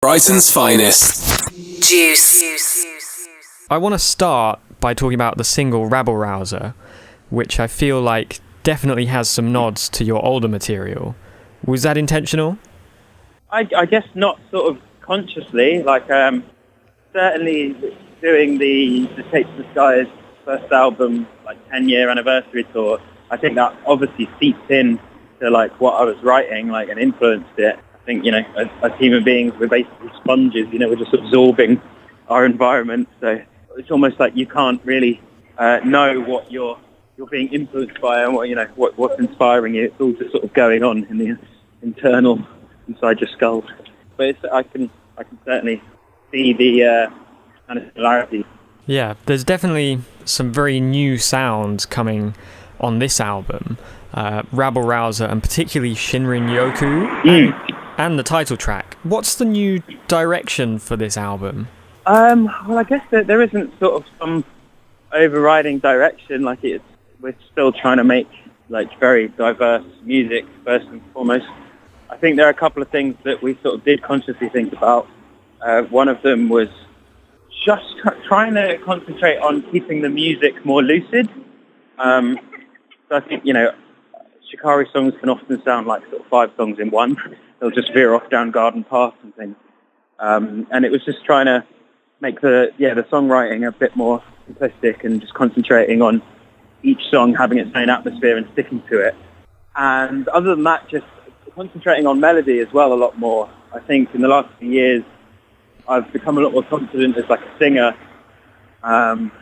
Brighton's finest. Juice. I want to start by talking about the single Rabble Rouser, which I feel like definitely has some nods to your older material. Was that intentional? I guess not sort of consciously. Certainly doing the Take to the Sky's first album, 10-year anniversary tour, I think that obviously seeps in to what I was writing, and influenced it. I think, as human beings, we're basically sponges, we're just absorbing our environment. So it's almost like you can't really know what you're being influenced by and what's inspiring you. It's all just sort of going on in the internal inside your skull. But I can certainly see the kind of similarity. Yeah, there's definitely some very new sounds coming on this album. Rabble Rouser and particularly Shinrin Yoku and the title track. What's the new direction for this album? Well, I guess that there isn't sort of some overriding direction. We're still trying to make very diverse music first and foremost. I think there are a couple of things that we sort of did consciously think about. One of them was just trying to concentrate on keeping the music more lucid. So I think, Shikari songs can often sound like sort of 5 songs in one. They'll just veer off down garden paths and things. And it was just trying to make the songwriting a bit more simplistic and just concentrating on each song having its own atmosphere and sticking to it. And other than that, just concentrating on melody as well a lot more. I think in the last few years, I've become a lot more confident as a singer. And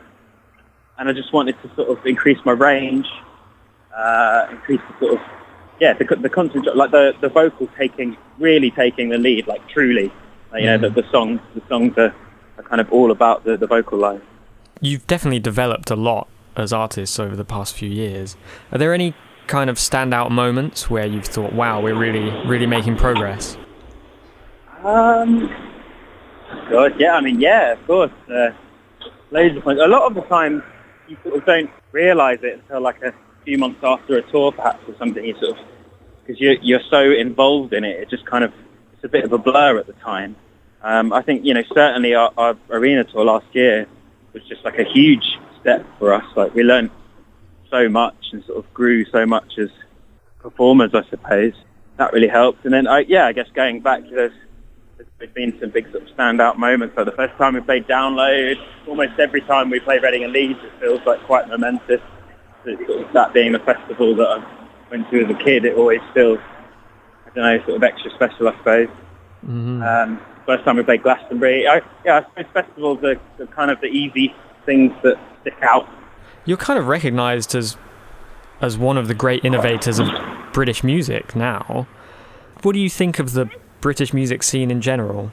I just wanted to sort of increase my range, increase the sort of, the concentrate, the vocal really taking the lead, truly. The songs are kind of all about the vocal line. You've definitely developed a lot as artists over the past few years. Are there any kind of standout moments where you've thought, wow, we're really making progress? God, yeah, of course. Loads of points. A lot of the time, you sort of don't realise it until a few months after a tour, perhaps, or something. You sort of, because you're so involved in it, it just kind of, it's a bit of a blur at the time. I think, certainly our arena tour last year was just a huge step for us. We learned so much and sort of grew so much as performers, I suppose. That really helped. And then, I guess going back, there's been some big sort of standout moments. The first time we played Download, almost every time we play Reading and Leeds, it feels quite momentous. That being the festival that I went to as a kid, it always feels, sort of extra special, I suppose. Mm-hmm. First time we played Glastonbury. I suppose festivals are kind of the easy things that stick out. You're kind of recognised as one of the great innovators of British music now. What do you think of the British music scene in general?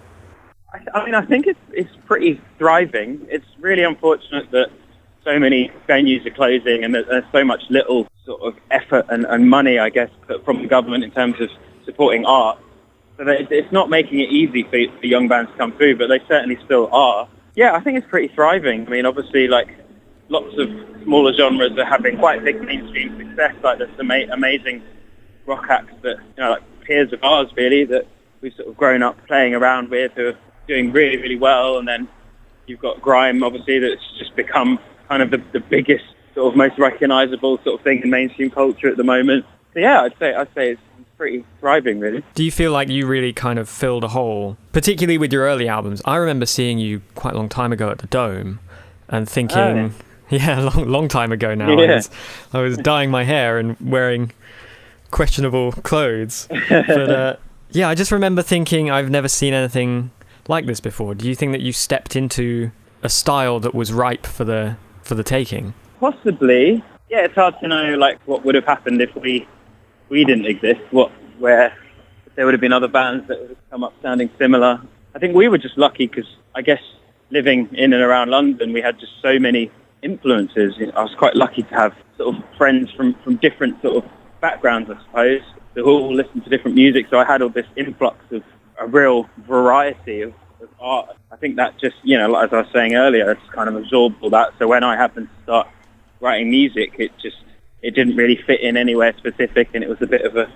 I think it's pretty thriving. It's really unfortunate that so many venues are closing and that there's so much little sort of effort and money, I guess, put from the government in terms of supporting art. So it's not making it easy for young bands to come through, but they certainly still are. Yeah, I think it's pretty thriving. Obviously, lots of smaller genres are having quite big mainstream success. There's some amazing rock acts that, peers of ours, really, that we've sort of grown up playing around with, who are doing really, really well. And then you've got grime, obviously, that's just become kind of the biggest, sort of most recognisable sort of thing in mainstream culture at the moment. So yeah, I'd say it's pretty thriving, really. Do you feel like you really kind of filled a hole, particularly with your early albums? I remember seeing you quite a long time ago at the Dome and thinking, long time ago now. Yeah. I was dyeing my hair and wearing questionable clothes. But I just remember thinking, I've never seen anything like this before. Do you think that you stepped into a style that was ripe for the taking? Possibly. Yeah, it's hard to know what would have happened if we didn't exist. Where if there would have been other bands that would have come up sounding similar. I think we were just lucky because I guess living in and around London, we had just so many influences. I was quite lucky to have sort of friends from different sort of backgrounds, I suppose, who all listened to different music. So I had all this influx of a real variety of art. I think that just, as I was saying earlier, I just kind of absorbed all that. So when I happened to start writing music, it didn't really fit in anywhere specific, and it was a bit of a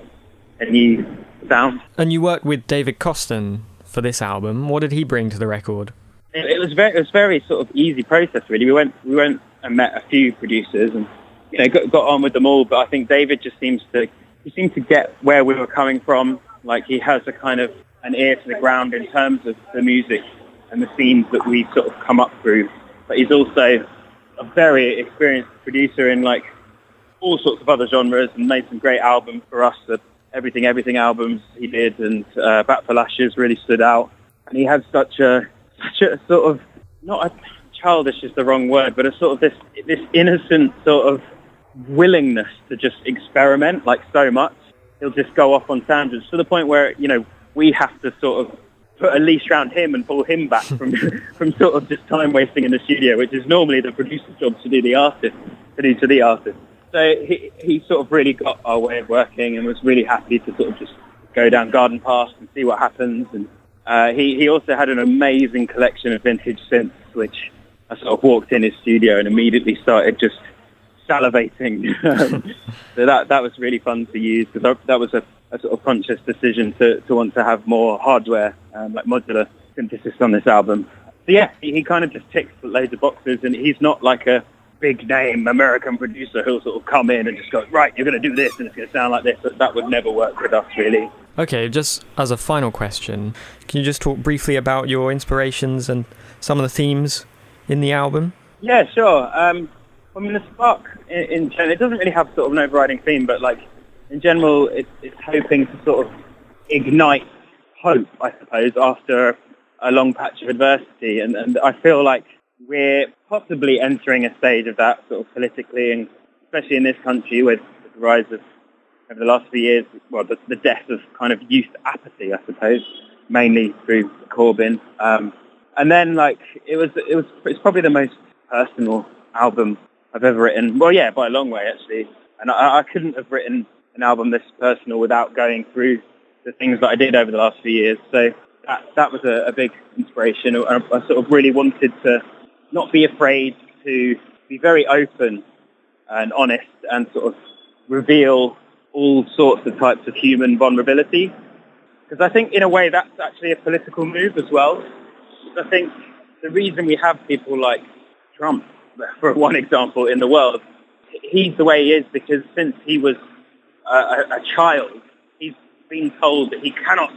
new sound. And you worked with David Coston for this album. What did he bring to the record? It was very sort of easy process, really. We went and met a few producers and got on with them all. But I think David just seemed to get where we were coming from. Like, he has a kind of an ear to the ground in terms of the music and the themes that we sort of come up through. But he's also a very experienced producer in like all sorts of other genres and made some great albums for us. The Everything albums he did, and Bat for Lashes really stood out. And he had such a sort of, not a childish is the wrong word, but a sort of this innocent sort of willingness to just experiment like so much. He'll just go off on tangents to the point where, we have to sort of put a leash around him and pull him back from sort of just time wasting in the studio, which is normally the producer's job to do to the artist. So he sort of really got our way of working and was really happy to sort of just go down garden paths and see what happens. And he also had an amazing collection of vintage synths, which I sort of walked in his studio and immediately started just salivating. So that was really fun to use, because that was a sort of conscious decision to want to have more hardware, like modular synthesis on this album. So yeah, he kind of just ticks loads of boxes, and he's not like a big name American producer who'll sort of come in and just go, right, you're going to do this and it's going to sound like this. That would never work with us, really. Okay, just as a final question, can you just talk briefly about your inspirations and some of the themes in the album? Yeah, sure. I mean, the spark in general, it doesn't really have sort of an overriding theme, but like in general, it's hoping to sort of ignite hope, I suppose, after a long patch of adversity. And I feel like we're possibly entering a stage of that sort of politically, and especially in this country with the rise of, over the last few years, well, the death of kind of youth apathy, I suppose, mainly through Corbyn. And then, like, it's probably the most personal album I've ever written. Well, yeah, by a long way, actually. And I couldn't have written an album this personal without going through the things that I did over the last few years. So that was a big inspiration. I sort of really wanted to not be afraid to be very open and honest and sort of reveal all sorts of types of human vulnerability. Because I think, in a way, that's actually a political move as well. I think the reason we have people like Trump, for one example, in the world, he's the way he is because since he was a child, he's been told that he cannot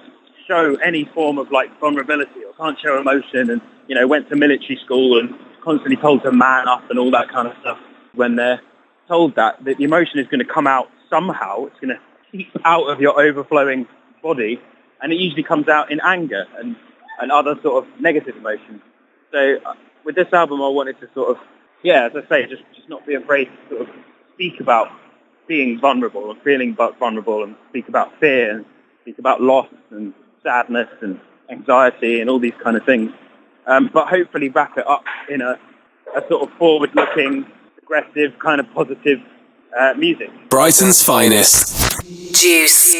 show any form of like vulnerability or can't show emotion, and went to military school and constantly told to man up and all that kind of stuff. When they're told that the emotion is going to come out somehow, it's going to seep out of your overflowing body, and it usually comes out in anger and other sort of negative emotions. So with this album, I wanted to sort of, as I say, just not be afraid to sort of speak about being vulnerable and feeling vulnerable, and speak about fear and speak about loss and sadness and anxiety and all these kind of things. But hopefully wrap it up in a sort of forward-looking, aggressive, kind of positive music. Brighton's finest. Juice.